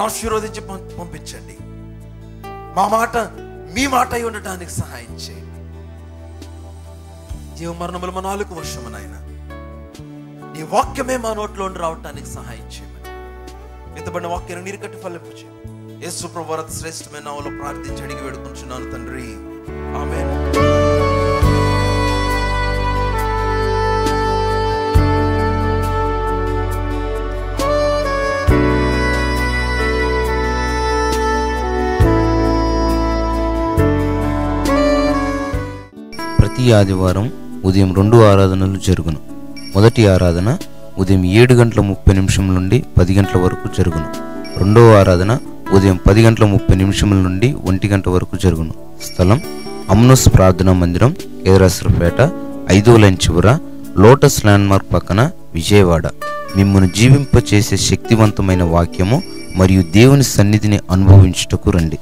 ఆశీర్వదించి పంపించండి. మా మాట మీ మాట అయి ఉండటానికి సహాయం చేయండి. జీవమరణములు మా నాలుగు వర్షము నాయన, నీ వాక్యమే మా నోట్లో రావటానికి సహాయం చేయమని ఎత్తబడిన వాక్యాన్ని నీరు కట్టి ఫలింపు చేయండి. యేసు ప్రభువు వారి శ్రేష్టమైన నామములో ప్రార్థించి అడిగి వేడుకుంటున్నాను తండ్రి, ఆమేన్. ప్రతి ఆదివారం ఉదయం 2 ఆరాధనలు జరుగును. మొదటి ఆరాధన ఉదయం 7:30 నుండి 10 గంటల వరకు జరుగును. రెండవ ఆరాధన ఉదయం 10:30 నుండి 1 గంట వరకు జరుగును. స్థలం అమ్నోస్ ప్రార్థనా మందిరం, కేదరాసరపేట, 5వ లైన్ చివర, లోటస్ ల్యాండ్మార్క్ పక్కన, విజయవాడ. మిమ్మల్ని జీవింపచేసే శక్తివంతమైన వాక్యము మరియు దేవుని సన్నిధిని అనుభవించుటకు రండి.